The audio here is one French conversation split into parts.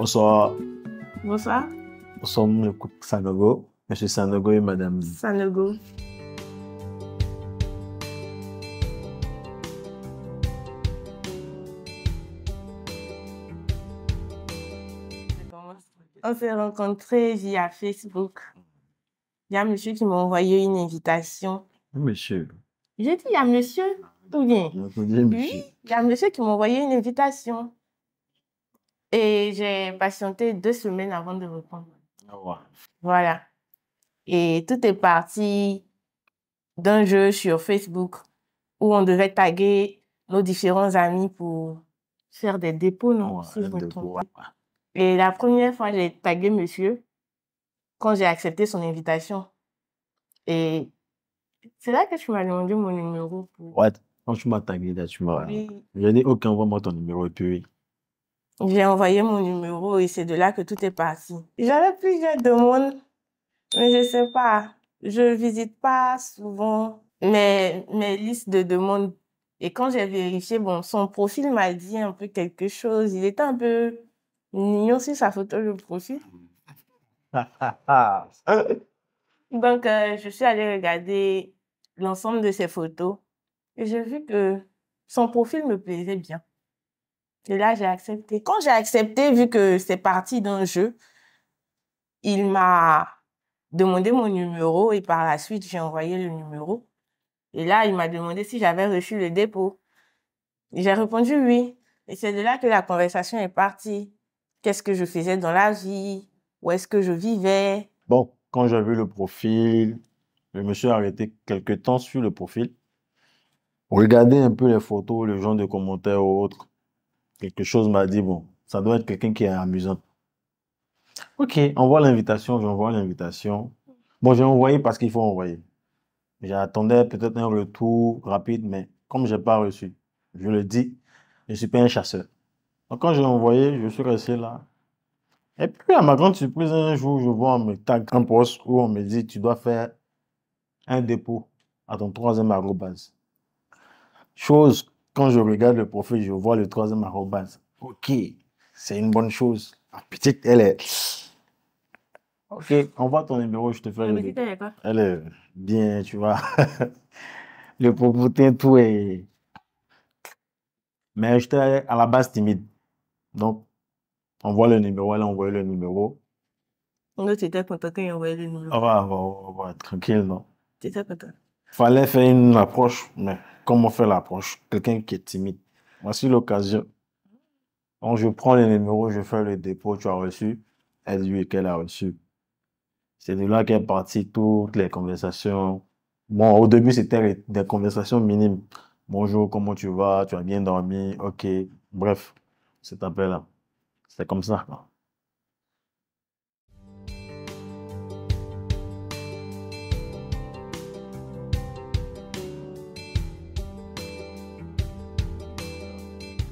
Bonsoir. Bonsoir. Nous sommes le couple Sanogo. Monsieur Sanogo et Madame Sanogo. On s'est rencontrés via Facebook. Il y a un monsieur qui m'a envoyé une invitation. Monsieur. J'ai dit, il y a monsieur, tout bien. Oui, il y a un monsieur qui m'a envoyé une invitation. Et j'ai patienté 2 semaines avant de répondre. Voilà. Et tout est parti d'un jeu sur Facebook où on devait taguer nos différents amis pour faire des dépôts, non? Si je me trompe pas. Et la première fois, j'ai tagué monsieur quand j'ai accepté son invitation. Et c'est là que tu m'as demandé mon numéro. Ouais, quand tu m'as tagué, là, tu m'as... Oui. J'ai dit, ok, envoie-moi ton numéro et puis... J'ai envoyé mon numéro et c'est de là que tout est parti. J'avais plusieurs demandes, mais je sais pas. Je visite pas souvent mes listes de demandes. Et quand j'ai vérifié, bon, son profil m'a dit un peu quelque chose. Il était un peu mignon sur sa photo de profil. Donc, je suis allée regarder l'ensemble de ses photos et j'ai vu que son profil me plaisait bien. Et là, j'ai accepté. Quand j'ai accepté, vu que c'est parti d'un jeu, il m'a demandé mon numéro et par la suite, j'ai envoyé le numéro. Et là, il m'a demandé si j'avais reçu le dépôt. J'ai répondu oui. Et c'est de là que la conversation est partie. Qu'est-ce que je faisais dans la vie? Où est-ce que je vivais? Bon, quand j'ai vu le profil, le monsieur a arrêté quelques temps sur le profil. Regardez un peu les photos, le genre de commentaires ou autres. Quelque chose m'a dit, bon, ça doit être quelqu'un qui est amusant. Ok, envoie l'invitation, j'envoie l'invitation. Bon, j'ai envoyé parce qu'il faut envoyer. J'attendais peut-être un retour rapide, mais comme je n'ai pas reçu, je le dis, je ne suis pas un chasseur. Donc quand j'ai envoyé, je suis resté là. Et puis à ma grande surprise, un jour, je vois on me tag un post où on me dit, tu dois faire un dépôt à ton 3e arrobase. Chose, quand je regarde le profil, je vois le 3e arrobase. Ok, c'est une bonne chose. La petite, elle est... Ok, envoie ton numéro, je te fais le dépôt. Elle est bien, tu vois. Le popotin, tout est... Mais j'étais à la base timide. Donc, on voit le numéro, elle a envoyé le numéro. Donc, tu étais content quand il a envoyé le numéro? On va être tranquille, non? Tu étais content? Fallait faire une approche, mais comment faire l'approche? Quelqu'un qui est timide. Voici l'occasion. Donc, je prends le numéro, je fais le dépôt, tu as reçu. Elle dit qu'elle a reçu. C'est de là qu'est parti toutes les conversations. Bon, au début, c'était des conversations minimes. Bonjour, comment tu vas? Tu as bien dormi? Ok. Bref, cet appel-là. C'est comme ça, quoi.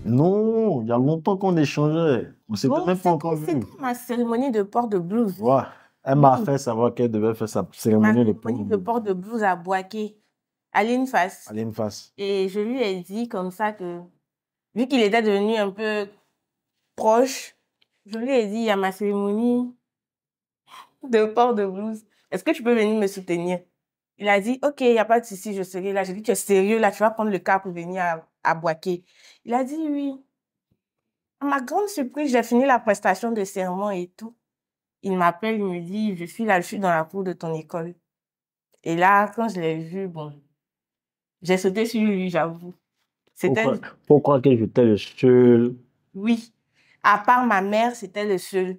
Non, il y a longtemps qu'on échangeait. On ne s'est même pas encore vu. C'était ma cérémonie de port de blouse. Ouais. Elle m'a fait savoir qu'elle devait faire sa cérémonie de port de blouse à Boaké, à l'INFAS. À l'INFAS. Et je lui ai dit comme ça que, vu qu'il était devenu un peu proche, je lui ai dit, il y a ma cérémonie de port de blouse. Est-ce que tu peux venir me soutenir? Il a dit, ok, il n'y a pas de souci, je serai là. J'ai dit, tu es sérieux là, tu vas prendre le car pour venir à Boaké. Il a dit oui. À ma grande surprise, j'ai fini la prestation de serment et tout. Il m'appelle, il me dit, je suis là, je suis dans la cour de ton école. Et là, quand je l'ai vu, bon, j'ai sauté sur lui, j'avoue. Pourquoi que j'étais le seul? Oui. À part ma mère, c'était le seul.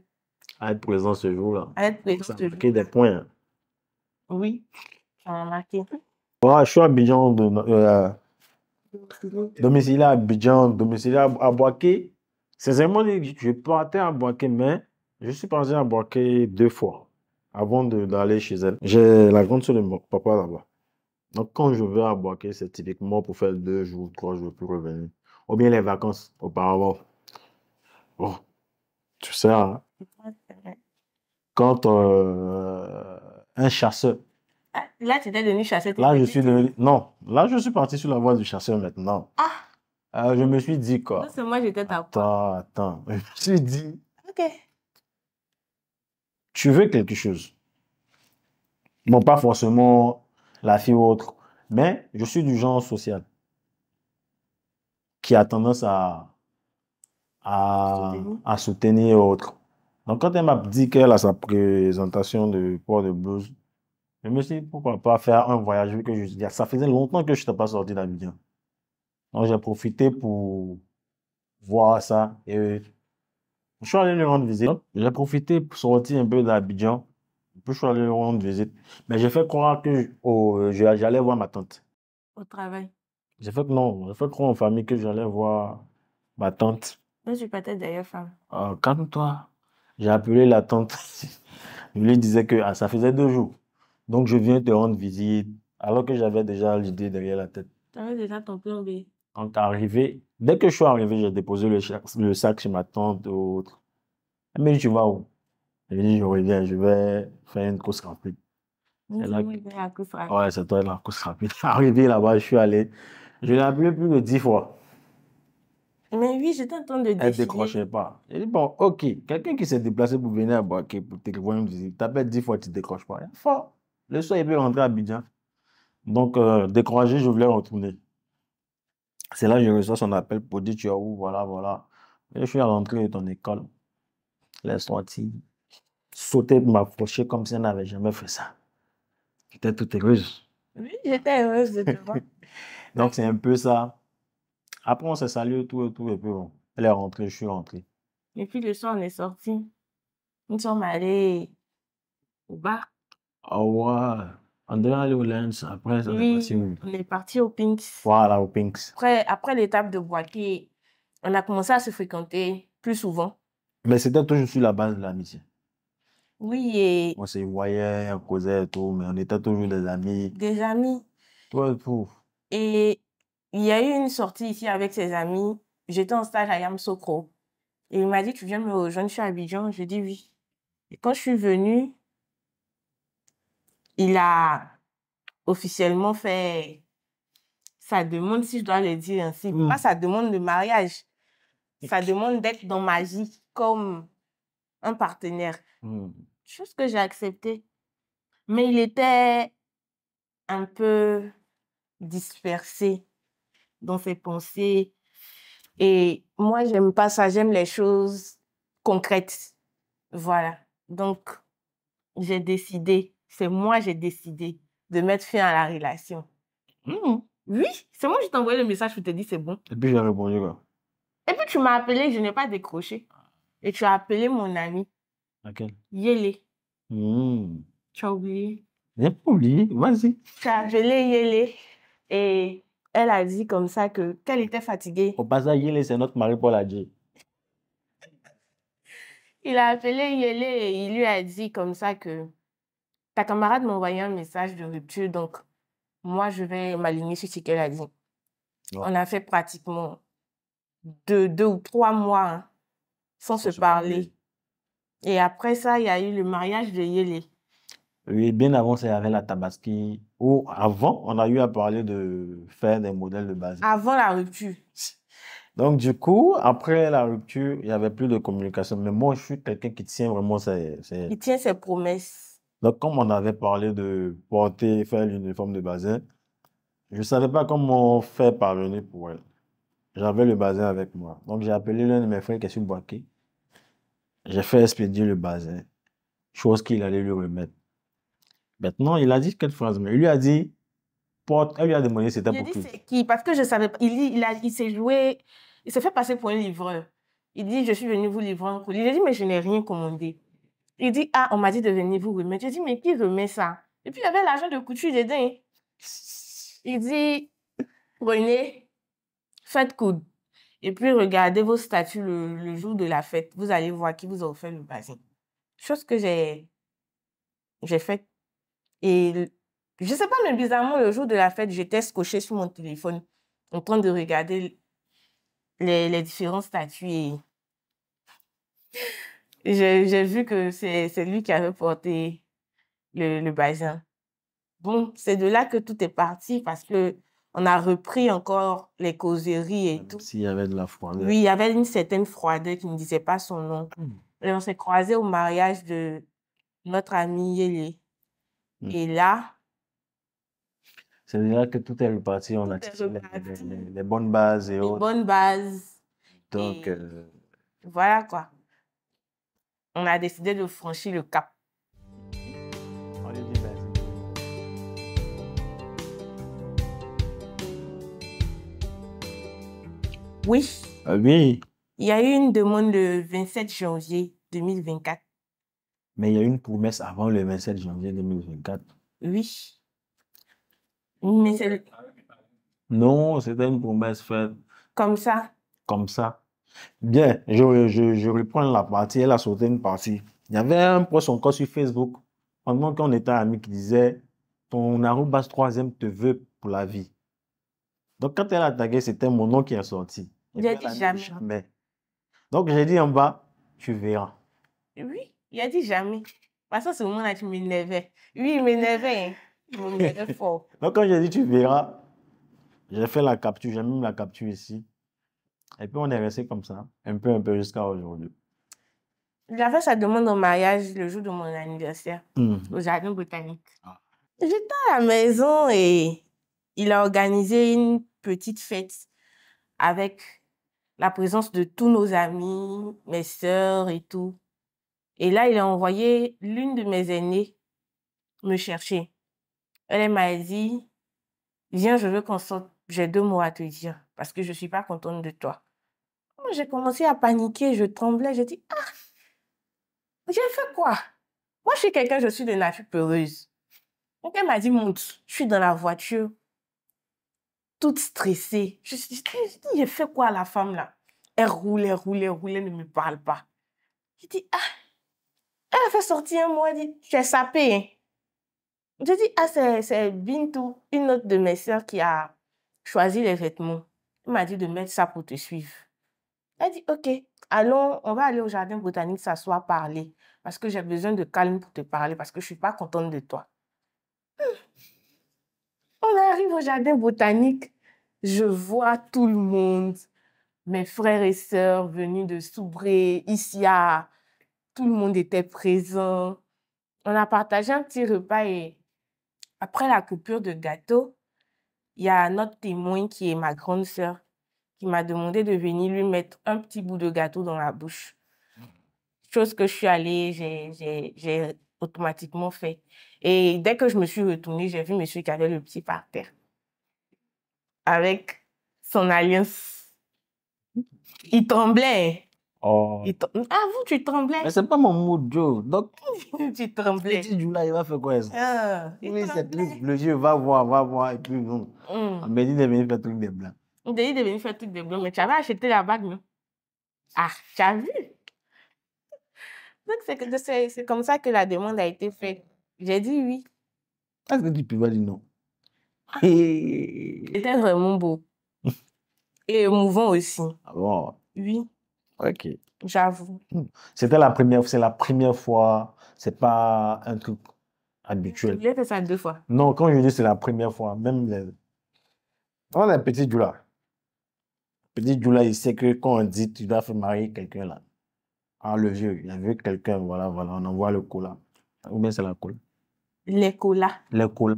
À être présent ce jour-là. À être présent ce jour-là. Des points. Oui, ça m'a marqué. Ouais, je suis à Abidjan, domicilié à Abidjan, domicilié à Boaké. Sincèrement, je partais à Boaké, mais je suis parti à Boaké 2 fois avant d'aller chez elle. J'ai la grande soeur de mon papa là-bas. Donc, quand je vais à Boaké, c'est typiquement pour faire 2 jours, 3 jours, puis revenir. Ou bien les vacances auparavant. Bon, tu sais, hein, quand un chasseur. Là, tu étais devenu chasseur. Là, je suis devenu. Non, là, je suis parti sur la voie du chasseur maintenant. Ah! Je me suis dit quoi? Non, c'est moi, j'étais ta voix. Attends. Je me suis dit. Ok, Ok. Tu veux quelque chose. Bon, pas forcément la fille ou autre, mais je suis du genre social qui a tendance Soutenir. à soutenir autre. Donc, quand elle m'a dit qu'elle a sa présentation de port de blouse, je me suis dit, pourquoi pas faire un voyage vu que ça faisait longtemps que je n'étais pas sorti d'Abidjan. Donc, j'ai profité pour voir ça et je suis allé lui rendre visite. J'ai profité pour sortir un peu d'Abidjan. Puis je suis allé lui rendre visite. Mais j'ai fait croire que j'allais voir ma tante. Au travail. J'ai fait que non, j'ai fait croire en famille que j'allais voir ma tante. Je suis peut-être d'ailleurs femme. Calme-toi. J'ai appelé la tante. Je lui disais que ça faisait 2 jours. Donc je viens te rendre visite. Alors que j'avais déjà l'idée derrière la tête. Tu avais déjà ton plan B. Donc arrivé, dès que je suis arrivé, j'ai déposé le sac chez ma tante ou autre. Elle m'a dit, tu vas où? Je lui ai dit, je reviens, je vais faire une course rapide. Nous C'est là sommes à la course rapide. ouais, c'est toi la course rapide. Arrivé là-bas, je suis allé. Je l'ai appelé plus de 10 fois. Mais oui, j'étais en train de Elle ne défiler. décrochait pas. J'ai dit, bon, ok, quelqu'un qui s'est déplacé pour venir à Boaké pour te voir une visite, t'appelles 10 fois, tu ne décroches pas. Fort. Le soir, il peut rentrer à Abidjan. Donc, découragé, je voulais retourner. C'est là que je reçois son appel pour dire, tu es où, voilà, voilà. Et je suis à l'entrée de ton école. Elle est sortie, sauter pour m'approcher comme si elle n'avait jamais fait ça. J'étais toute heureuse. Oui, j'étais heureuse de te voir. Donc, c'est un peu ça. Après, on s'est salué et puis bon. Elle est rentrée, je suis rentré. Et puis le soir, on est sortis. Nous sommes allés au bar. Au revoir. On devait aller au lunch. Après, ça s'est Oui, passé où? on est parti au Pinks. Voilà, au Pinks. Après l'étape de Boaké, on a commencé à se fréquenter plus souvent. Mais c'était toujours sur la base de l'amitié. Oui, et On se voyait, on causait et tout, mais on était toujours des amis. des amis. Tout et tout. Et il y a eu une sortie ici avec ses amis. J'étais en stage à Yamoussoukro. Et il m'a dit, tu viens me rejoindre, je suis à Abidjan. Je dis oui. Et quand je suis venue, il a officiellement fait sa demande, si je dois le dire ainsi. Pas sa demande de mariage. Sa demande d'être dans ma vie comme un partenaire. Chose que j'ai acceptée. Mais il était un peu dispersé dans ses pensées. Et moi, j'aime pas ça. J'aime les choses concrètes. Voilà. Donc, j'ai décidé, j'ai décidé de mettre fin à la relation. Oui, c'est moi qui t'ai envoyé le message pour te dire c'est bon. Et puis j'ai répondu quoi? Et puis tu m'as appelé, je n'ai pas décroché. Et tu as appelé mon ami. Laquelle? Yélé. Tu as oublié. J'ai pas oublié, vas-y. Tu as appelé Yélé. Et elle a dit comme ça qu'elle était fatiguée. Au passage, Yélé, c'est notre mari Paul Adji. Il a appelé Yélé et il lui a dit comme ça que ta camarade m'a envoyé un message de rupture, donc moi, je vais m'aligner sur ce qu'elle a dit. Ouais. On a fait pratiquement 2 ou 3 mois hein, sans se parler. Et après ça, il y a eu le mariage de Yélé. Oui, bien avant, c'est avec la Tabaski. Ou avant, on a eu à parler de faire des modèles de base. Avant la rupture. Donc, du coup, après la rupture, il n'y avait plus de communication. Mais moi, je suis quelqu'un qui tient vraiment Il tient ses promesses. Donc, comme on avait parlé de faire l'uniforme de bazin, je ne savais pas comment faire parvenir pour elle. J'avais le bazin avec moi. Donc, j'ai appelé l'un de mes frères qui est sur Boaké. J'ai fait expédier le bazin, chose qu'il allait lui remettre. Maintenant, il a dit quelle phrase? Mais il lui a dit, elle lui a demandé si c'était J'ai pour dit qui. c'est qui? Parce que je savais pas. Il s'est joué, il s'est fait passer pour un livreur. Il dit, je suis venu vous livrer un colis. J'ai dit, mais je n'ai rien commandé. Il dit, ah, on m'a dit de venir vous remettre. J'ai dit, mais qui remet ça? Et puis, il y avait l'argent de couture dedans. Il dit, prenez, faites coudre. Et puis, regardez vos statuts le jour de la fête. Vous allez voir qui vous a offert le bazin. Chose que j'ai faite. Et je sais pas, mais bizarrement, le jour de la fête, j'étais scotchée sur mon téléphone en train de regarder les différents statuts et j'ai vu que c'est lui qui avait porté le bazin. Bon, c'est de là que tout est parti parce que on a repris encore les causeries et tout. S'il y avait de la froideur. Oui, il y avait une certaine froideur qui ne disait pas son nom. Et on s'est croisés au mariage de notre ami Yélé. Et là, c'est là que tout est reparti. On a tout est tissé reparti. les bonnes bases et Les autres. bonnes bases. Donc, Et voilà quoi. On a décidé de franchir le cap. on lui dit merci. Oui, Oui, il y a eu une demande le 27 janvier 2024. mais il y a eu une promesse avant le 27 janvier 2024. Oui. Mais c'est Non, c'était une promesse faite comme ça. comme ça. Bien, je reprends la partie. Elle a sauté une partie. Il y avait un post encore sur Facebook, pendant qu'on était amis, qui disait ton arrobas troisième te veut pour la vie. Donc, quand elle a tagué, c'était mon nom qui est sorti. Et Il a puis, dit elle a mis jamais. jamais. Donc, j'ai dit en bas, tu verras. Oui, il a dit jamais. Parce que ce moment-là, tu m'énervais. Oui, il m'énervait. Hein. Il m'énervait fort. Donc, quand j'ai dit tu verras, j'ai fait la capture, j'ai même la capture ici. Et puis, on est resté comme ça, un peu jusqu'à aujourd'hui. Il a fait sa demande en mariage le jour de mon anniversaire au jardin botanique. Ah. J'étais à la maison et il a organisé une petite fête avec la présence de tous nos amis, mes sœurs et tout. Et là, il a envoyé l'une de mes aînées me chercher. Elle m'a dit, viens, je veux qu'on sorte. J'ai 2 mots à te dire parce que je suis pas contente de toi. Moi, j'ai commencé à paniquer, je tremblais. J'ai dit, ah, j'ai fait quoi? Moi, je suis quelqu'un, je suis de nature peureuse. Donc, elle m'a dit, monte. Je suis dans la voiture, toute stressée. Je dis, j'ai fait quoi à la femme là? Elle roule, ne me parle pas. J'ai dit, ah, elle a fait sortir un mot, elle dit, tu es sapée, hein? J'ai dit, ah, c'est Bintou, une autre de mes sœurs qui a choisi les vêtements. Elle m'a dit de mettre ça pour te suivre. Elle dit, ok, allons, on va aller au jardin botanique s'asseoir, parler. Parce que j'ai besoin de calme pour te parler, parce que je ne suis pas contente de toi. On arrive au jardin botanique, je vois tout le monde, mes frères et sœurs venus de Soubré, Issia, tout le monde était présent. On a partagé un petit repas et après la coupure de gâteau, il y a notre témoin qui est ma grande sœur qui m'a demandé de venir lui mettre un petit bout de gâteau dans la bouche. Chose que je suis allée, j'ai automatiquement fait. Et dès que je me suis retournée, j'ai vu monsieur qui avait le pied par terre. Avec son alliance. Il tremblait. Oh. Ah, vous, tu tremblais? Mais c'est pas mon mood, Joe. Donc, tu tremblais. petit Joe là, il va faire quoi ça? Ah, Oui, c'est plus le jeu, va voir, et puis bon. On m'a dit de venir faire truc des blancs. On t'a dit de venir faire truc des blancs, mais tu avais acheté la bague, non? Ah, tu as vu? Donc, c'est comme ça que la demande a été faite. J'ai dit oui. Est-ce que tu peux pas dire non? C'était vraiment beau. Et émouvant aussi. Ah bon? Oui, Ok. j'avoue. C'est la première fois, c'est pas un truc habituel. Je l'ai fait ça 2 fois. Non, quand je dis c'est la première fois, même on a un petit Djoula. Petit Djoula, il sait que quand on dit tu dois faire marier quelqu'un là, ah le vieux, il a vu quelqu'un, voilà, on envoie le cola. Ou bien c'est la cola. Les colas. Les cola.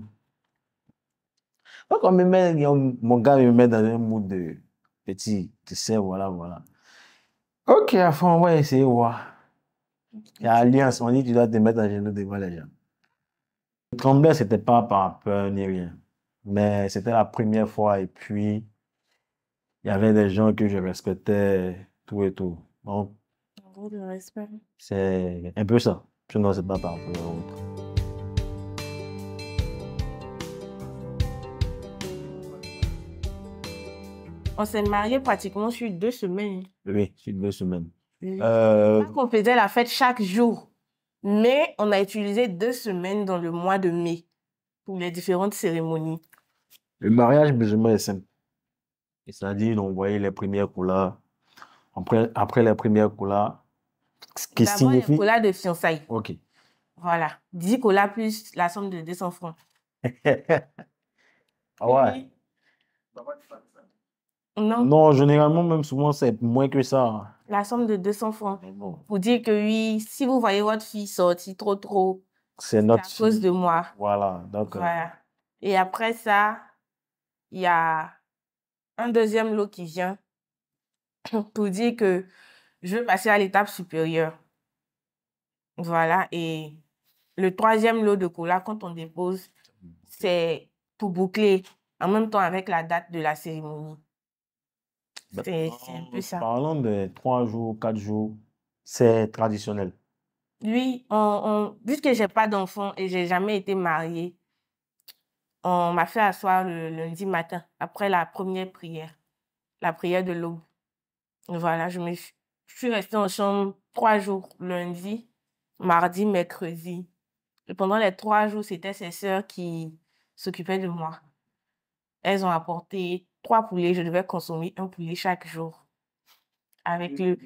Donc on me met, mon gars me met dans un mood de petit, tu sais, voilà. Ok, à fond, on va essayer, voir. Il y a alliance, on dit tu dois te mettre à genoux devant les gens. Le tremblement, c'était pas par peur ni rien. Mais c'était la première fois et puis il y avait des gens que je respectais, tout et tout. Donc, Gros de respect. c'est un peu ça. Sinon, c'est pas par peur ou autre. On s'est mariés pratiquement sur 2 semaines. Oui, sur 2 semaines. Pas qu'on faisait la fête chaque jour, mais on a utilisé 2 semaines dans le mois de mai pour les différentes cérémonies. Le mariage musulman est simple. C'est-à-dire, on voyait les premières couleurs. Après les premières coulars, ce qui D'abord, les signifie... colas de fiançailles. Ok. Voilà. 10 colas plus la somme de 200 francs. Ah ouais. Non. Non, généralement, même souvent, c'est moins que ça. la somme de 200 francs. Mais bon, Pour dire que oui, si vous voyez votre fille sortir trop, c'est c'est notre à cause fille. de moi. Voilà. Donc, Voilà. Et après ça, il y a un deuxième lot qui vient pour dire que je veux passer à l'étape supérieure. Voilà. Et le troisième lot de cola, quand on dépose, c'est pour boucler en même temps avec la date de la cérémonie. ben, C'est un peu ça. parlons de 3 jours, 4 jours, c'est traditionnel. Oui, puisque j'ai pas d'enfant et j'ai jamais été mariée, on m'a fait asseoir le lundi matin après la première prière, la prière de l'aube. Voilà, je suis restée en chambre 3 jours, lundi, mardi, mercredi. Et pendant les 3 jours, c'était ses sœurs qui s'occupaient de moi. Elles ont apporté 3 poulets. Je devais consommer un poulet chaque jour. Avec le...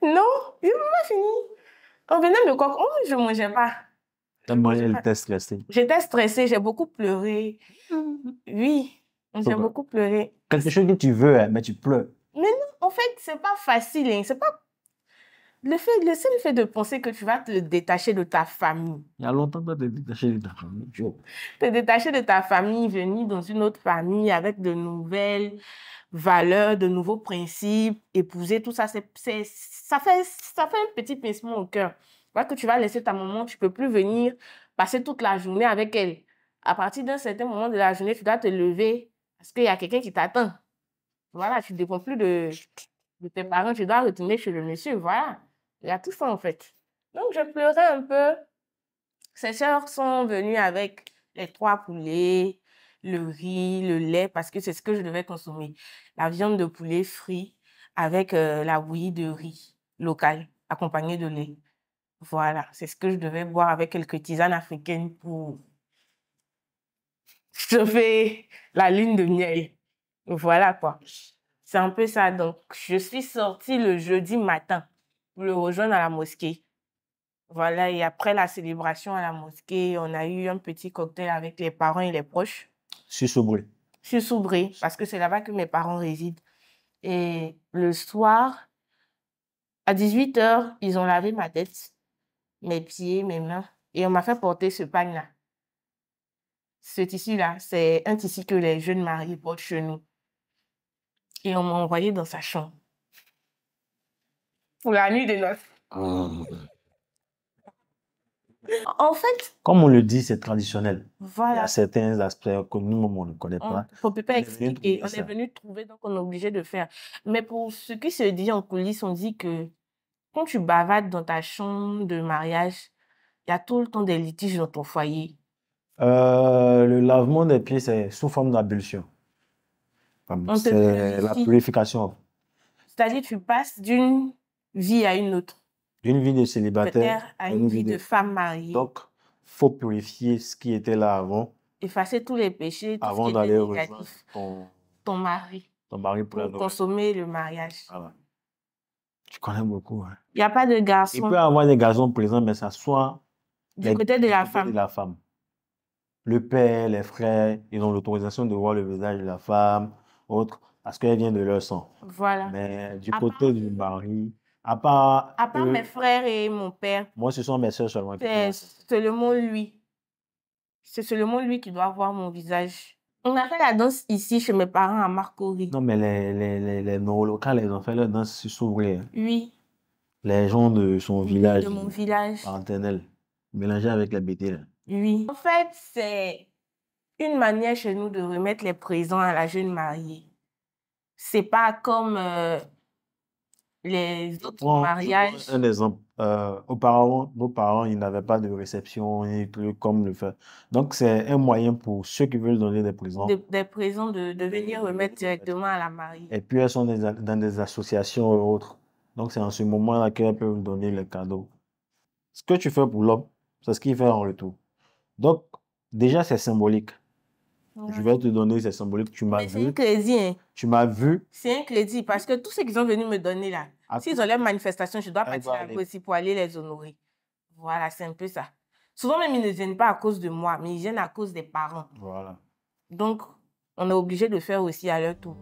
Non, je n'ai pas fini. On venait me coque. Oh, je ne mangeais pas. Tellement elle était stressée. J'étais stressée, j'ai beaucoup pleuré. Oui, j'ai Donc, beaucoup pleuré. quelque chose que tu veux, hein, mais tu pleures. Mais non, en fait, c'est pas facile. Hein. C'est pas... le seul fait de penser que tu vas te détacher de ta famille. Il y a longtemps que tu es détaché de ta famille. Te détacher de ta famille, venir dans une autre famille avec de nouvelles valeurs, de nouveaux principes, épouser tout ça, ça fait un petit pincement au cœur. Parce que tu vas laisser ta maman, tu peux plus venir passer toute la journée avec elle. À partir d'un certain moment de la journée, tu dois te lever parce qu'il y a quelqu'un qui t'attend. Voilà, tu ne dépends plus de tes parents, tu dois retourner chez le monsieur. Voilà, il y a tout ça en fait. Donc, je pleurais un peu. Ses sœurs sont venues avec les 3 poulets, le riz, le lait, parce que c'est ce que je devais consommer. La viande de poulet frit avec la bouillie de riz locale, accompagnée de lait. Voilà, c'est ce que je devais boire avec quelques tisanes africaines pour chauffer la lune de miel. Voilà quoi. C'est un peu ça. Donc, je suis sortie le jeudi matin pour le rejoindre à la mosquée. Voilà, et après la célébration à la mosquée, on a eu un petit cocktail avec les parents et les proches. Je suis sobré. Je suis Soubré, parce que c'est là-bas que mes parents résident. Et le soir, à 18h, ils ont lavé ma tête, mes pieds, mes mains, et on m'a fait porter ce pagne-là. Ce tissu-là, c'est un tissu que les jeunes mariés portent chez nous. Et on m'a envoyé dans sa chambre. Pour la nuit de noces. En fait, Comme on le dit, c'est traditionnel. Il y a voilà. certains aspects que nous-mêmes, on ne connaît pas. On ne peut pas On est venu expliquer. trouver On ça. est venu trouver, donc on est obligé de faire. Mais pour ce qui se dit en coulisses, on dit que quand tu bavades dans ta chambre de mariage, il y a tout le temps des litiges dans ton foyer. Le lavement des pieds, c'est sous forme d'ablution. On te C'est la purifie. purification C'est-à-dire tu passes d'une vie à une autre, d'une vie de célibataire peut-être à à une une vie vie de de... femme mariée. Donc, faut purifier ce qui était là avant, Effacer tous les péchés, tout ce avant qui était d'aller rejoindre négatif. ton Ton mari, mari pour la pour nouvelle. consommer le mariage. Voilà. Tu connais beaucoup, hein. Il n'y a pas de Il garçon peut y avoir des garçons présents, mais ça soit du côté de du la côté de femme. la femme. Le père, les frères, ils ont l'autorisation de voir le visage de la femme, autre, parce qu'elle vient de leur sang. Voilà. Mais du À côté part du mari, à part eux, mes frères et mon père, moi, ce sont mes soeurs seulement qui c'est peuvent. seulement lui. C'est seulement lui qui doit voir mon visage. On a fait la danse ici chez mes parents à Marcory. Non, mais les locaux, ils ont fait leur danse s'ouvrir. Oui, Les gens de son oui, village, de mon village. paternel, mélangés avec les bêtises, là. Oui. En fait, c'est une manière chez nous de remettre les présents à la jeune mariée. C'est pas comme les autres Je prends mariages. un exemple. Auparavant, nos parents, ils n'avaient pas de réception et trucs comme le fait. Donc, c'est un moyen pour ceux qui veulent donner des présents. Des présents de venir remettre directement à la mariée. Et puis, elles sont dans des associations et autres. Donc, c'est en ce moment-là qu'elles peuvent donner les cadeaux. Ce que tu fais pour l'homme, c'est ce qu'il fait en retour. Donc, déjà, c'est symbolique. Je vais te donner ces symboliques. Tu m'as Mais c'est un vu. crédit, hein. Tu m'as vu. C'est un crédit parce que tous ceux qui sont venus me donner là, s'ils ont les manifestations, je dois partir là-bas aussi pour aller les honorer. Voilà, c'est un peu ça. Souvent même, ils ne viennent pas à cause de moi, mais ils viennent à cause des parents. Voilà. Donc, on est obligé de faire aussi à leur tour.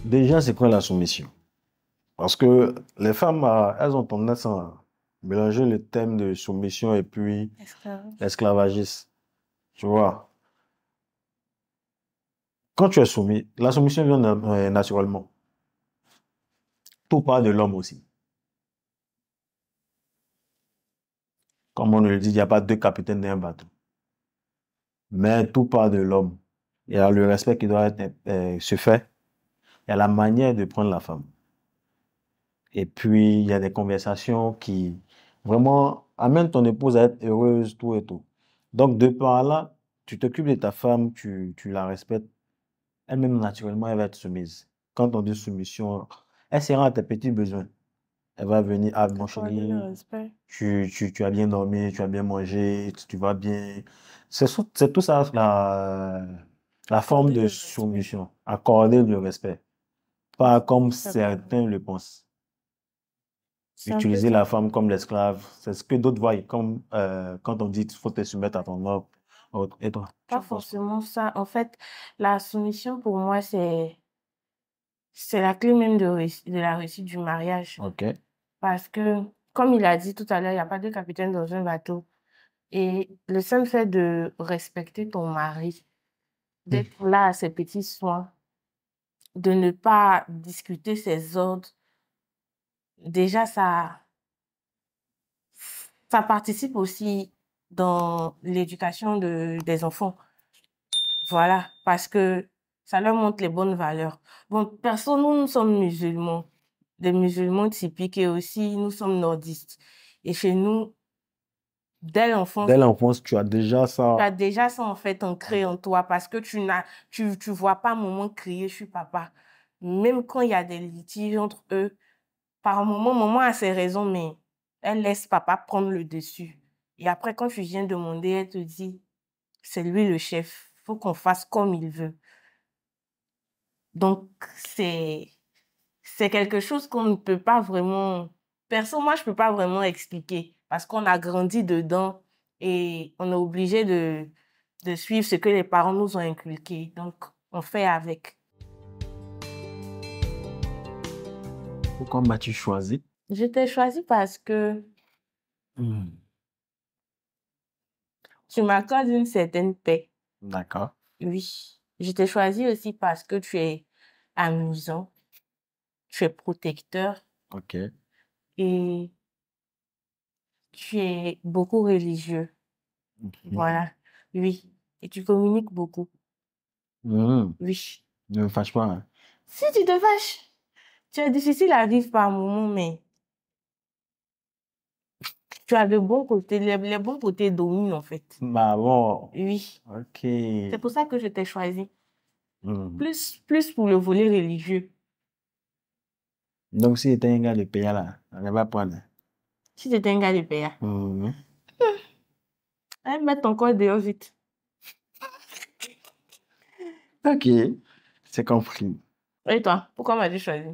Déjà, c'est quoi la soumission? Parce que les femmes, elles ont tendance à mélanger le thème de soumission et puis Esclavage. l'esclavagisme. Tu vois, quand tu es soumis, la soumission vient naturellement. Tout part de l'homme aussi. Comme on le dit, il n'y a pas deux capitaines d'un bateau. Mais tout part de l'homme. Il y a le respect qui doit se faire. Il y a la manière de prendre la femme. Et puis, il y a des conversations qui vraiment amènent ton épouse à être heureuse, tout et tout. Donc, de par là, tu t'occupes de ta femme, tu la respectes. Elle-même, naturellement, elle va être soumise. Quand on dit soumission, elle sera à tes petits besoins. Elle va venir, ah, mon Accorder le chéri, respect. tu as bien dormi, tu as bien mangé, tu vas bien. C'est tout ça, la forme Accorder de le respect. soumission. Accorder le respect. Pas comme Ça peut- certains le pensent. C'est un peu Utiliser ça. la femme comme l'esclave, c'est ce que d'autres voient comme quand on dit il faut te soumettre à ton ordre. Et toi, tu Pas en penses quoi? forcément ça. En fait, la soumission pour moi, c'est la clé même de la réussite du mariage. Ok. Parce que, comme il a dit tout à l'heure, il n'y a pas de capitaine dans un bateau. Et le seul fait de respecter ton mari, Hmm. d'être là à ses petits soins, de ne pas discuter ses ordres, déjà ça participe aussi dans l'éducation des enfants. Voilà, parce que ça leur montre les bonnes valeurs. Bon, perso, nous sommes musulmans, des musulmans typiques et aussi nous sommes nordistes. Et chez nous, dès l'enfance, Dès l'enfance, tu as déjà tu as ça. déjà ça en fait ancré en toi parce que tu vois pas maman crier, je suis papa. Même quand il y a des litiges entre eux, par moment, maman a ses raisons, mais elle laisse papa prendre le dessus. Et après, quand tu viens demander, elle te dit, c'est lui le chef, faut qu'on fasse comme il veut. Donc, c'est quelque chose qu'on ne peut pas vraiment... Perso, moi, je peux pas vraiment expliquer parce qu'on a grandi dedans et on est obligé de suivre ce que les parents nous ont inculqué. Donc, on fait avec. Pourquoi m'as-tu choisi? Je t'ai choisi parce que Hmm. tu m'accordes une certaine paix. D'accord. Oui. Je t'ai choisi aussi parce que tu es amusant, tu es protecteur Ok. et tu es beaucoup religieux. Mhm. Voilà. Oui. Et tu communiques beaucoup. Hmm. Oui. Ne me fâche pas, hein. Si tu te fâches, tu es difficile à vivre par moment, mais tu as de bons côtés. Les bons côtés dominent, en fait. Bah bon. Oui. Ok. C'est pour ça que je t'ai choisi. Hmm. Plus pour le volet religieux. Donc, si c'était un gars de pays là, on ne va pas prendre. Si tu étais un gars de PA, Mhm. allez mettre ton corps dehors vite. Ok. C'est compris. Et toi, pourquoi m'as-tu choisi?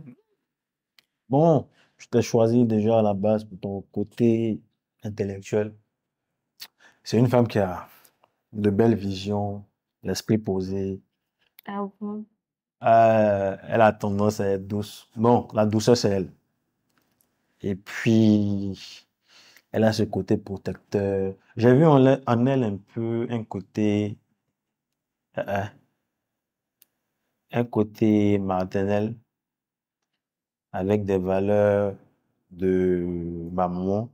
Bon, je t'ai choisi déjà à la base pour ton côté intellectuel. C'est une femme qui a de belles visions, l'esprit posé. Ah bon? Elle a tendance à être douce. Bon, la douceur, c'est elle. Et puis, elle a ce côté protecteur. J'ai vu en elle un peu euh, un côté maternel avec des valeurs de maman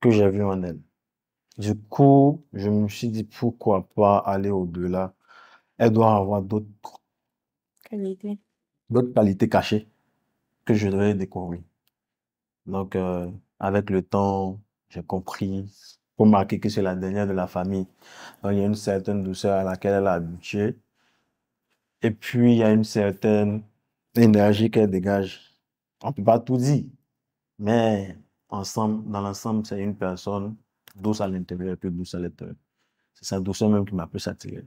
que j'ai vu en elle. Du coup, je me suis dit pourquoi pas aller au-delà. Elle doit avoir Qualité. d'autres qualités cachées que je devrais découvrir. Donc, avec le temps, j'ai compris, remarqué que c'est la dernière de la famille. Donc, il y a une certaine douceur à laquelle elle est habituée. Et puis, il y a une certaine énergie qu'elle dégage. On ne peut pas tout dire, mais ensemble, dans l'ensemble, c'est une personne douce à l'intérieur et plus douce à l'extérieur. C'est sa douceur même qui m'a plus attiré.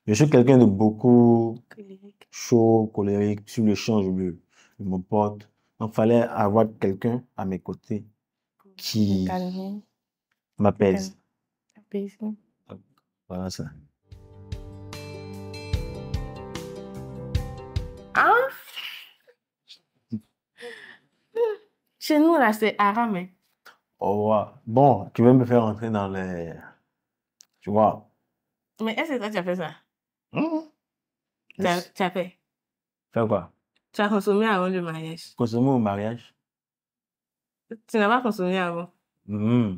Je suis quelqu'un de beaucoup Colérique. chaud, colérique, sur le champ, je me porte. Donc, il fallait avoir quelqu'un à mes côtés Me qui calmer. Me calmer. m'apaise. Apaiser. Voilà ça. Hein? Chez nous, là, c'est haram, hein. Oh, ouais. Bon, tu veux me faire entrer dans les... Tu vois. Mais est-ce que toi, tu as fait ça? Hmm. Tu as fait? Faire quoi? Tu as consommé avant le mariage? Consommer au mariage? Tu n'as pas consommé avant? Hmm.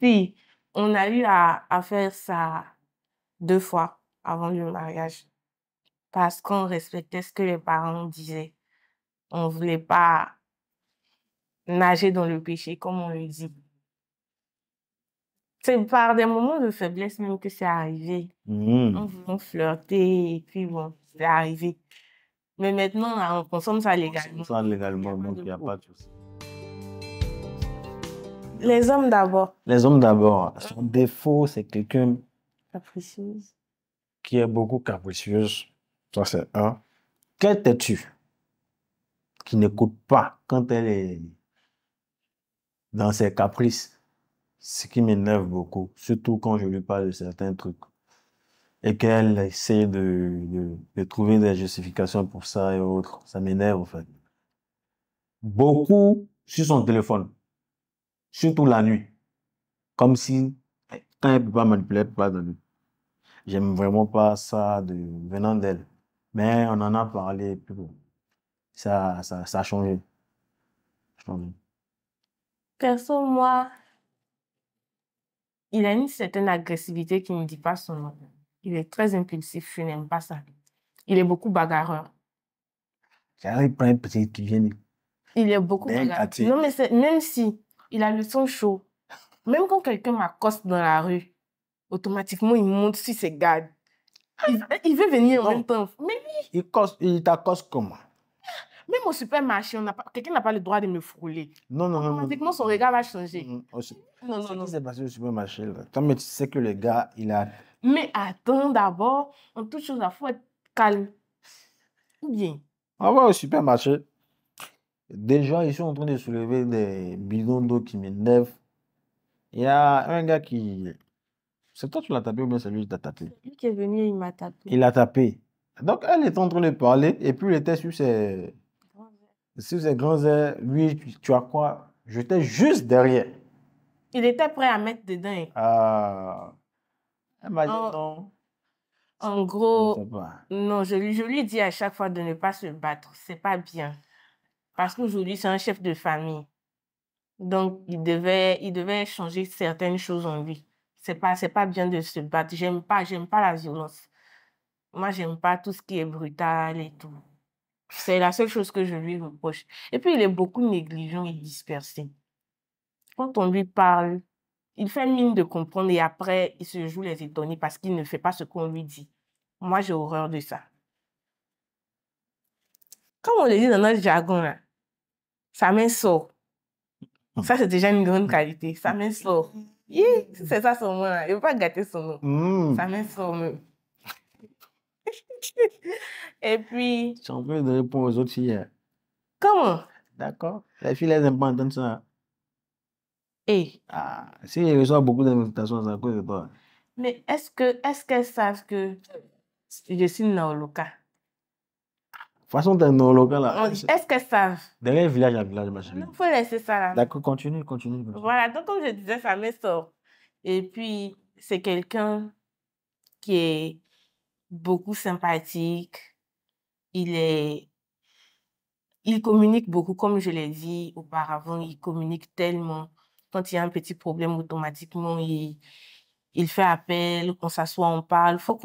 Si, on a eu à faire ça 2 fois avant le mariage parce qu'on respectait ce que les parents disaient. On ne voulait pas nager dans le péché, comme on le dit. C'est par des moments de faiblesse même que c'est arrivé. On voulait flirter et puis bon, c'est arrivé. Mais maintenant, là, on consomme ça légalement. Ça légalement, donc il n'y a pas de souci. Les hommes d'abord. Les hommes d'abord. Son défaut, c'est quelqu'un Capricieuse. qui est beaucoup capricieuse. Ça, c'est un. Quelle têtu qui n'écoute pas quand elle est dans ses caprices, ce qui m'énerve beaucoup, surtout quand je lui parle de certains trucs et qu'elle essaie de trouver des justifications pour ça et autres. Ça m'énerve, en fait. Beaucoup sur son téléphone, surtout la nuit, comme si, quand elle ne peut pas manipuler, elle ne peut pas donner. J'aime vraiment pas ça venant d'elle. Mais on en a parlé, puis bon, ça a changé. Changé. Perso, moi, il a une certaine agressivité qui ne dit pas son nom. Il est très impulsif, je n'aime pas ça. Il est beaucoup bagarreur. J'arrive pas une petite qui vient. Il est beaucoup bagarreur. Non, mais même si il a le son chaud, même quand quelqu'un m'accoste dans la rue, automatiquement, il monte sur ses gardes. Il veut venir en même temps. Mais oui. Il t'accoste comment? Même au supermarché, quelqu'un n'a pas le droit de me frôler. Non, non, non. Automatiquement, son regard va changer. Non, non. Ce qui s'est passé au supermarché, là. Toi, mais tu sais que le gars, il a... Mais attends, d'abord, en toute chose, il faut être calme. Ou bien. On va au supermarché. Déjà, ils sont en train de soulever des bidons d'eau qui m'énervent. Il y a un gars qui... C'est toi qui l'as tapé ou bien c'est lui qui t'a tapé? Lui qui est venu, il m'a tapé. Il l'a tapé. Donc, elle était en train de parler et puis il était sur ses grands airs. Lui, tu as quoi? J'étais juste derrière. Il était prêt à mettre dedans. Ah... Elle m'a dit non. En gros, Je sais pas. non, je lui dis à chaque fois de ne pas se battre. C'est pas bien. Parce qu'aujourd'hui, c'est un chef de famille. Donc, il devait changer certaines choses en lui. C'est pas bien de se battre. J'aime pas la violence. Moi, j'aime pas tout ce qui est brutal et tout. C'est la seule chose que je lui reproche. Et puis, il est beaucoup négligent et dispersé. Quand on lui parle, il fait mine de comprendre et après, il se joue les étonnés parce qu'il ne fait pas ce qu'on lui dit. Moi, j'ai horreur de ça. Comme on le dit dans notre jargon, là, sa main sort. Ça, c'est déjà une grande qualité. Sa main sort. C'est ça son nom, là. Il ne veut pas gâter son nom. Sa main sort même. Et puis... Tu es en train de répondre aux autres filles. Comment? D'accord. Les filles, elles n'aiment pas entendre ça. Ah, si ils reçoivent beaucoup d'invitations, c'est à cause de toi. Mais est-ce qu'elles savent que je suis Naoloka? De toute façon, t'es un local là. Est-ce qu'elles savent? Derrière village à village, ma chérie. Il faut laisser ça là. D'accord, continue. Voilà, donc comme je disais, ça me sort. Et puis, c'est quelqu'un qui est beaucoup sympathique. Il communique beaucoup, comme je l'ai dit auparavant, il communique tellement. Quand il y a un petit problème, automatiquement, il fait appel, on s'assoit, on parle. Il faut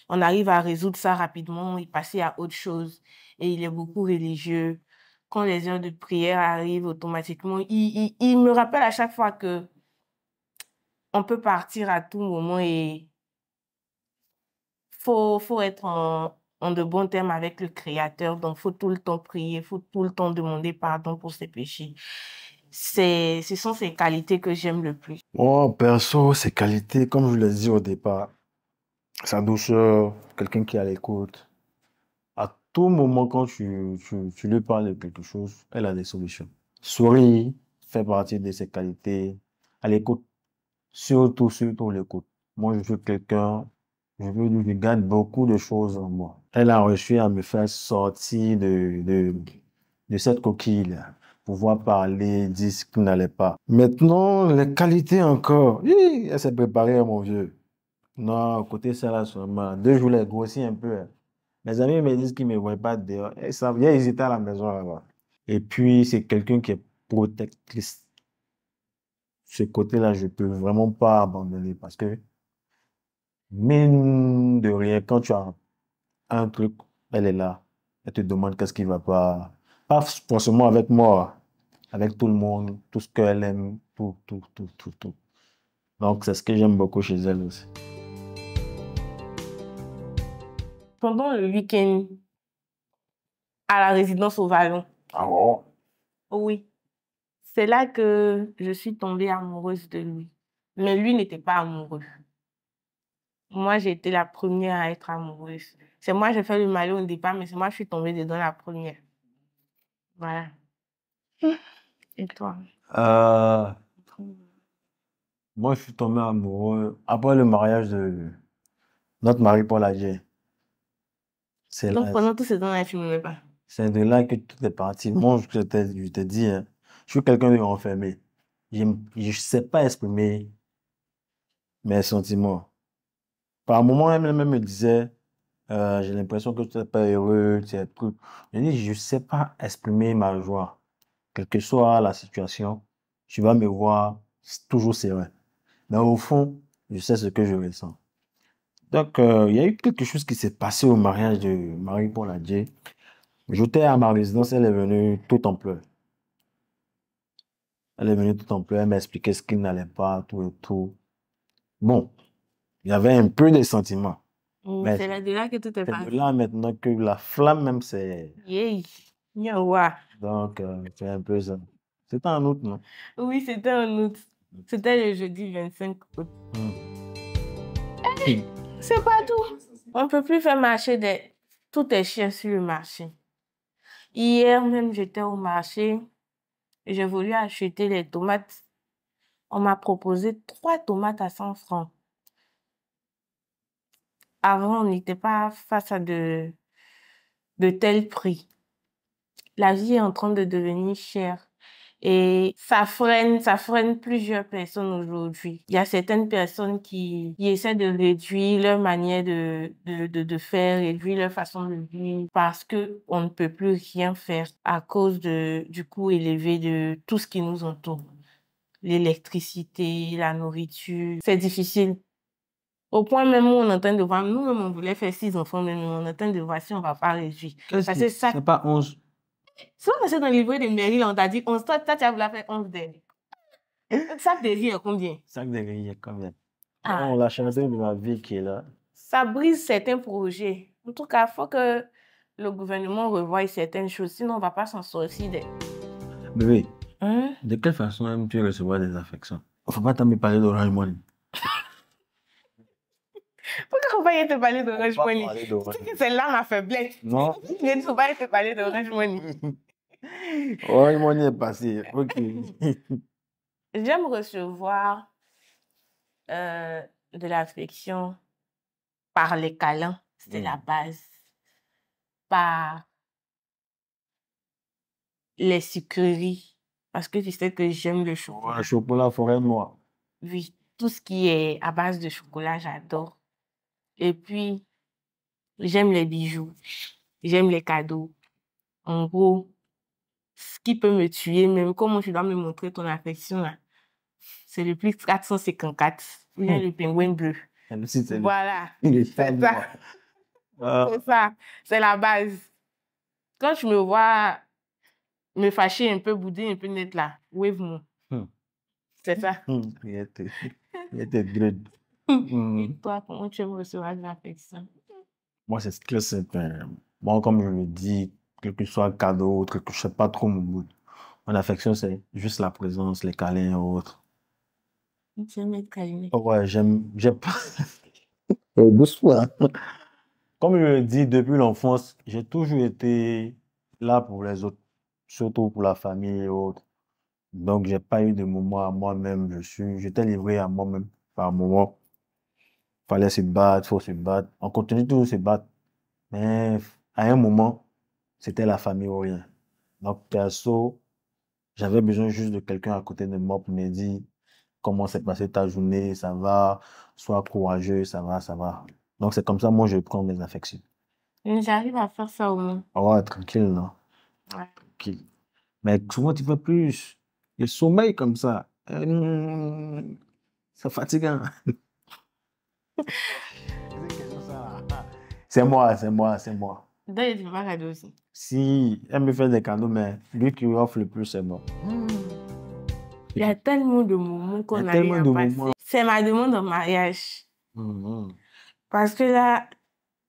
on arrive à résoudre ça rapidement et passer à autre chose. Et il est beaucoup religieux. Quand les heures de prière arrivent, automatiquement, il me rappelle à chaque fois que on peut partir à tout moment et faut être en de bons termes avec le Créateur. Donc, faut tout le temps prier, faut tout le temps demander pardon pour ses péchés. Ce sont ces qualités que j'aime le plus. Oh, perso, ses qualités, comme je l'ai dit au départ, sa douceur, quelqu'un qui est à l'écoute. À tout moment, quand tu lui parles de quelque chose, elle a des solutions. Sourire fait partie de ses qualités. À l'écoute, surtout l'écoute. Moi, je suis quelqu'un Je garde beaucoup de choses en moi. Elle a réussi à me faire sortir de cette coquille-là, pouvoir parler, dire ce qui n'allait pas. Maintenant, les qualités encore. Hi, elle s'est préparée, mon vieux. Non, côté ça, là, seulement. 2 jours, elle grossit un peu, hein. Mes amis me disent qu'ils ne me voient pas dehors. Et ça vient hésiter à la maison, là-bas. Et puis, c'est quelqu'un qui est protectrice. Ce côté-là, je peux vraiment pas abandonner parce que, mine de rien, quand tu as un truc, elle est là. Elle te demande qu'est-ce qui va pas. Pas forcément avec moi, avec tout le monde, tout ce qu'elle aime, tout, tout, tout, tout, tout. Donc, c'est ce que j'aime beaucoup chez elle aussi. Pendant le week-end, à la résidence au Vallon, Ah bon? oui, c'est là que je suis tombée amoureuse de lui. Mais lui n'était pas amoureux. Moi, j'ai été la première à être amoureuse. C'est moi, j'ai fait le malin au départ, mais c'est moi, je suis tombée dedans la première. Voilà. Et toi? Euh, Moi, je suis tombé amoureux après le mariage de notre mari Paul Adjé. C'est Donc, là, pendant tout ce temps-là, tu ne m'aimais pas. c'est de là que tout est parti. Moi, je te dis, hein, je suis quelqu'un de renfermé. Je ne sais pas exprimer mes sentiments. Par moments, elle-même me disait, j'ai l'impression que tu n'es pas heureux, tu es tout. Je dis, je ne sais pas exprimer ma joie. Quelle que soit la situation, tu vas me voir toujours serein. Mais au fond, je sais ce que je ressens. Donc, il y a eu quelque chose qui s'est passé au mariage de Marie-Paul Adjé. J'étais à ma résidence, elle est venue tout en pleurs. Elle est venue tout en pleurs, elle m'a expliqué ce qui n'allait pas, tout et tout. Bon, il y avait un peu de sentiments. Mais C'est là de là que tout est c'est de passé. là maintenant que la flamme même c'est. Yeah. Nyawa. Donc, c'est un peu ça. C'était en août, non? Oui, c'était en août. C'était le jeudi 25 août. C'est pas tout. On ne peut plus faire marcher tous tes chiens sur le marché. Hier même, j'étais au marché et j'ai voulu acheter les tomates. On m'a proposé 3 tomates à 100 francs. Avant, on n'était pas face à de tels prix. La vie est en train de devenir chère. Et ça freine plusieurs personnes aujourd'hui. Il y a certaines personnes qui essaient de réduire leur manière de faire, réduire leur façon de vivre parce que on ne peut plus rien faire à cause du coût élevé de tout ce qui nous entoure. L'électricité, la nourriture, c'est difficile. Au point même où on est en train de voir, nous-mêmes on voulait faire 6 enfants, mais on est en train de voir si on va pas réduire. Parce que ça, C'est pas 11. c'est pas parce que dans le livret de mairie, là, on t'a dit 11, toi, tu as voulu faire 11 derniers. Ça devient combien? Sac de riz, il y a combien? Ah, Oh, la chanteuse de ma vie qui est là. ça brise certains projets. En tout cas, il faut que le gouvernement revoie certaines choses, sinon on ne va pas s'en sortir. Bébé, Hein? de quelle façon aimes-tu recevoir des affections? Faut pas t'en me parler d'Orange Money. Pourquoi on va y te parler d'Orange Faut pas Money? parler d'Orange C'est que c'est là ma faiblesse. Non. Je ne faut pas y te parler d'Orange Money. Orange Money est passé. Ok. J'aime recevoir de l'affection par les câlins. C'est la base. Par les sucreries. Parce que tu sais que j'aime le chocolat. Le chocolat forêt noire. Oui, tout ce qui est à base de chocolat, j'adore. Et puis, j'aime les bijoux. J'aime les cadeaux. En gros, ce qui peut me tuer, même comment tu dois me montrer ton affection, là, c'est le plus 454. Il y a le pingouin bleu. Voilà. C'est C'est ça. C'est ça. C'est la base. Quand tu me vois me fâcher un peu, bouder un peu net là, wave-moi. C'est ça. Il était dread. Et toi, comment tu aimes recevoir de l'affection? Moi, c'est très simple. Moi, comme je le dis, quel que soit le cadeau, autre, que je sais pas trop mon mood. Mon affection, c'est juste la présence, les câlins et autres. Tu aimes être câliné. Ouais, j'aime pas. Doucement. Comme je le dis, depuis l'enfance, j'ai toujours été là pour les autres, surtout pour la famille et autres. Donc, j'ai pas eu de moment à moi-même. J'étais livré à moi-même par moment. Fallait se battre, faut se battre. On continue toujours de se battre. Mais à un moment, c'était la famille ou rien. Donc, perso, j'avais besoin juste de quelqu'un à côté de moi pour me dire comment s'est passée ta journée, ça va, sois courageux, ça va, ça va. Donc, c'est comme ça, moi, je prends mes affections. Mais j'arrive à faire ça au moins. Ah ouais, tranquille, non? Ouais. Tranquille. Mais souvent, tu fais plus. Le sommeil comme ça, c'est fatigant. C'est moi, c'est moi, c'est moi. D'ailleurs, il ne pas cadeau aussi. Si elle me fait des cadeaux, mais lui qui offre le plus, c'est moi. Il y a tellement de moments Il y qu'on a a eu tellement à de passer. moments. C'est ma demande en mariage. Mhm. Parce que là,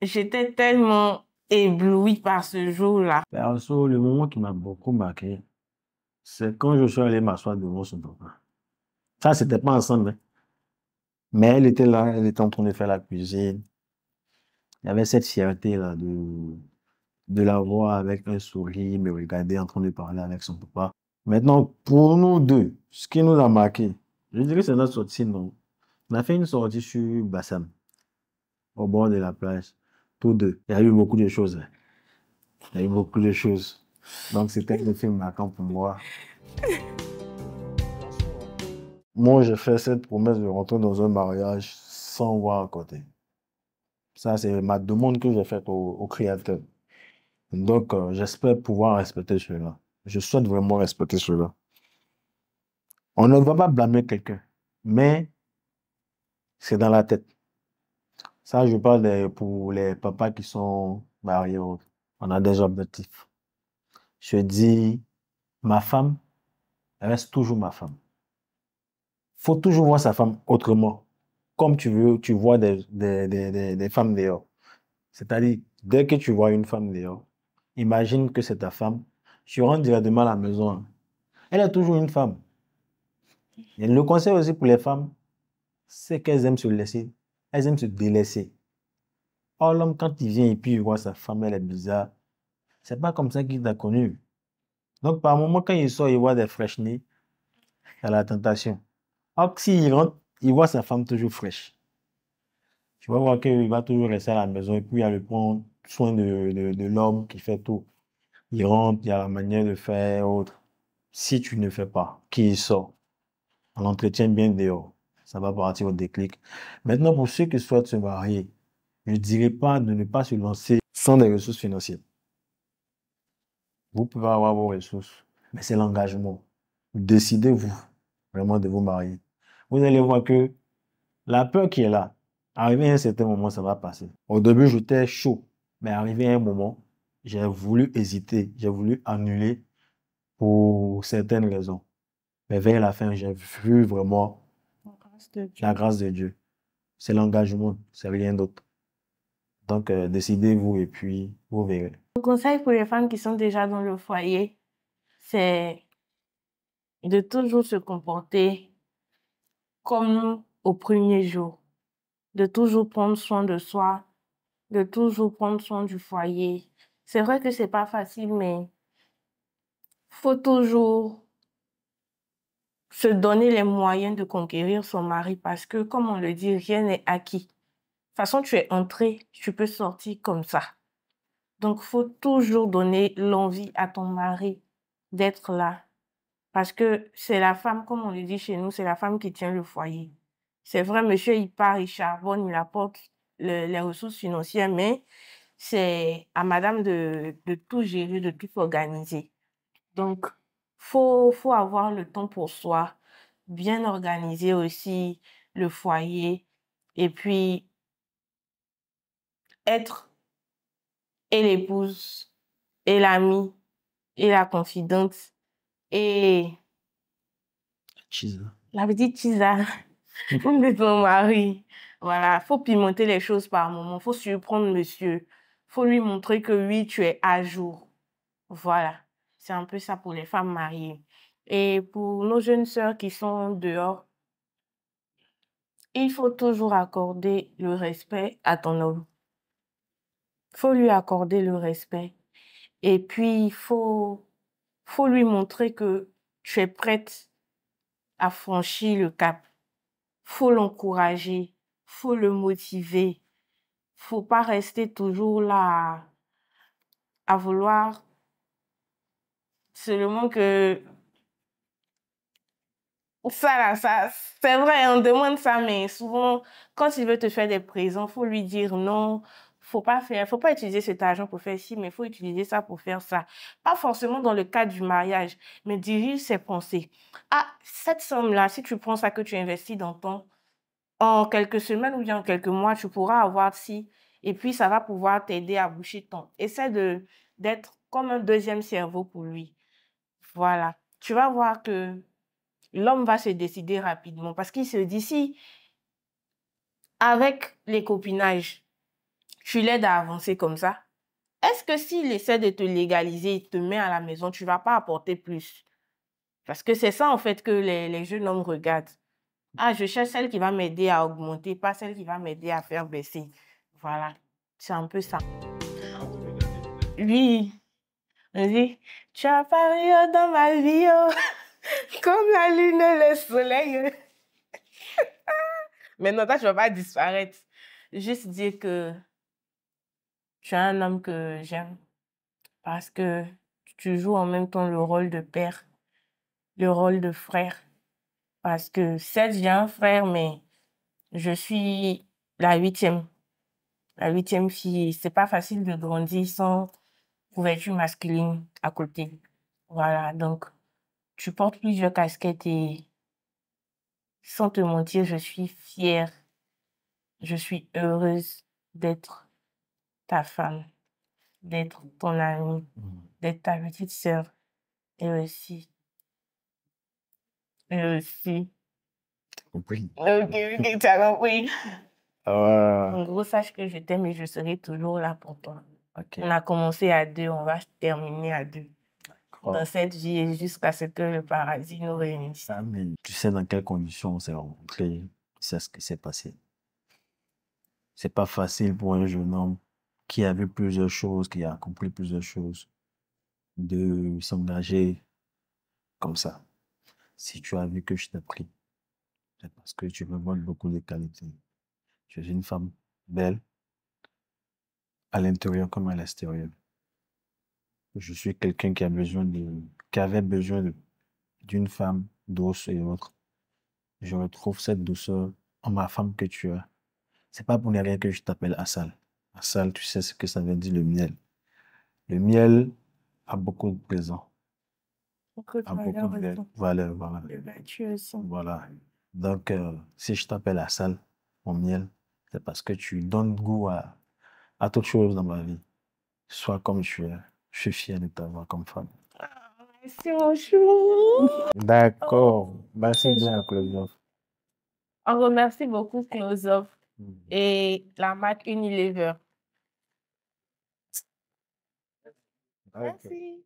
j'étais tellement éblouie par ce jour-là. Perso, le moment qui m'a beaucoup marqué, c'est quand je suis allé m'asseoir devant son papa. Ça, c'était pas ensemble, hein. Mais elle était là, elle était en train de faire la cuisine. Il y avait cette fierté-là de la voir avec un sourire, me regarder en train de parler avec son papa. Maintenant, pour nous deux, ce qui nous a marqué, je dirais que c'est notre sortie, non? On a fait une sortie sur Bassam, au bord de la plage, tous deux. Il y a eu beaucoup de choses, hein. Il y a eu beaucoup de choses. Donc, c'était un film marquant pour moi. Moi, j'ai fait cette promesse de rentrer dans un mariage sans voir à côté. Ça, c'est ma demande que j'ai faite au Créateur. Donc, j'espère pouvoir respecter cela. Je souhaite vraiment respecter cela. On ne va pas blâmer quelqu'un, mais c'est dans la tête. Ça, je parle pour les papas qui sont mariés. On a des objectifs. Je dis, ma femme reste toujours ma femme. Faut toujours voir sa femme autrement. Comme tu veux, tu vois des femmes dehors. C'est-à-dire, dès que tu vois une femme dehors, imagine que c'est ta femme. Tu rentres directement à la maison. Elle est toujours une femme. Et le conseil aussi pour les femmes, c'est qu'elles aiment se laisser. Elles aiment se délaisser. Or, l'homme, quand il vient et puis il voit sa femme, elle est bizarre, c'est pas comme ça qu'il t'a connu. Donc, par moment, quand il sort, il voit des fraîches nez, il y a la tentation. Or, s'il rentre, il voit sa femme toujours fraîche. Tu vas voir qu'il va toujours rester à la maison et puis il y a le prendre soin de l'homme qui fait tout. Il rentre, il y a la manière de faire autre. Si tu ne fais pas, qui sort, on l'entretient bien dehors. Ça va partir au déclic. Maintenant, pour ceux qui souhaitent se marier, je ne dirais pas de ne pas se lancer sans des ressources financières. Vous pouvez avoir vos ressources, mais c'est l'engagement. Décidez-vous vraiment de vous marier. Vous allez voir que la peur qui est là, arrivé à un certain moment, ça va passer. Au début, j'étais chaud, mais arrivé à un moment, j'ai voulu hésiter, j'ai voulu annuler pour certaines raisons. Mais vers la fin, j'ai vu vraiment La grâce de Dieu. la grâce de Dieu. C'est l'engagement, c'est rien d'autre. Donc, décidez-vous et puis vous verrez. Le conseil pour les femmes qui sont déjà dans le foyer, c'est de toujours se comporter comme au premier jour, de toujours prendre soin de soi, de toujours prendre soin du foyer. C'est vrai que c'est pas facile, mais faut toujours se donner les moyens de conquérir son mari parce que, comme on le dit, rien n'est acquis. De toute façon, tu es entré, tu peux sortir comme ça. Donc, faut toujours donner l'envie à ton mari d'être là. Parce que c'est la femme, comme on le dit chez nous, c'est la femme qui tient le foyer. C'est vrai, monsieur, il part, il charbonne, il apporte les ressources financières, mais c'est à madame de tout gérer, de tout organiser. Donc, faut avoir le temps pour soi, bien organiser aussi le foyer et puis être et l'épouse et l'amie et la confidente et Jesus. la petite Tisa de ton mari. Voilà, faut pimenter les choses par moment, faut surprendre monsieur, faut lui montrer que oui, tu es à jour. Voilà, c'est un peu ça pour les femmes mariées. Et pour nos jeunes sœurs qui sont dehors, il faut toujours accorder le respect à ton homme. Il faut lui accorder le respect. Et puis, faut lui montrer que tu es prête à franchir le cap. Faut l'encourager. faut le motiver. Faut pas rester toujours là à vouloir seulement que ça là, ça, c'est vrai, on demande ça, mais souvent, quand il veut te faire des présents, faut lui dire non. Faut pas utiliser cet argent pour faire ci, mais faut utiliser ça pour faire ça. Pas forcément dans le cadre du mariage, mais dirige ses pensées. Ah, cette somme-là, si tu prends ça que tu investis dans ton, en quelques semaines ou bien en quelques mois, tu pourras avoir ci, et puis ça va pouvoir t'aider à boucher ton. Essaie d'être comme un deuxième cerveau pour lui. Voilà. Tu vas voir que l'homme va se décider rapidement parce qu'il se dit si, avec les copinages, tu l'aides à avancer comme ça, est-ce que s'il essaie de te légaliser, il te met à la maison, tu ne vas pas apporter plus? Parce que c'est ça, en fait, que les jeunes hommes regardent. Ah, je cherche celle qui va m'aider à augmenter, pas celle qui va m'aider à faire baisser. Voilà, c'est un peu ça. Oui, on dit, tu as apparu dans ma vie, oh, comme la lune et le soleil. Mais non, toi, tu ne vas pas disparaître. Juste dire que tu es un homme que j'aime parce que tu joues en même temps le rôle de père, le rôle de frère. Parce que certes, j'ai un frère, mais je suis la huitième. La huitième fille. C'est pas facile de grandir sans couverture masculine à côté. Voilà, donc tu portes plusieurs casquettes et sans te mentir, je suis fière, je suis heureuse d'être ta femme, d'être ton amie, d'être ta petite sœur et aussi, et aussi. Compris. Ok, tu as compris. Ah, En gros, sache que je t'aime et je serai toujours là pour toi. ok. On a commencé à deux, on va terminer à deux. Dans cette vie et jusqu'à ce que le paradis nous réunisse. Amen. Tu sais dans quelles conditions on s'est rencontrés, c'est ce qui s'est passé. C'est pas facile pour un jeune homme qui a vu plusieurs choses, qui a compris plusieurs choses, de s'engager comme ça. Si tu as vu que je t'ai pris, c'est parce que tu me montres beaucoup de qualités. Tu es une femme belle, à l'intérieur comme à l'extérieur. Je suis quelqu'un qui a besoin qui avait besoin d'une femme douce et autre. Je retrouve cette douceur en ma femme que tu as. C'est pas pour rien que je t'appelle Assal. Assal, tu sais ce que ça veut dire le miel. Le miel a beaucoup de présents, Beaucoup de a beaucoup de valeurs, valeurs, voilà. de vertu aussi. Voilà. Donc, si je t'appelle Assal, mon miel, c'est parce que tu donnes goût à toute chose dans ma vie. Sois comme tu es. Je suis fier de t'avoir comme femme. Merci, mon chou. D'accord. Merci C'est bien, gentil. Claude. On remercie beaucoup Close-Up Mm. et la marque Unilever. Ok. Merci.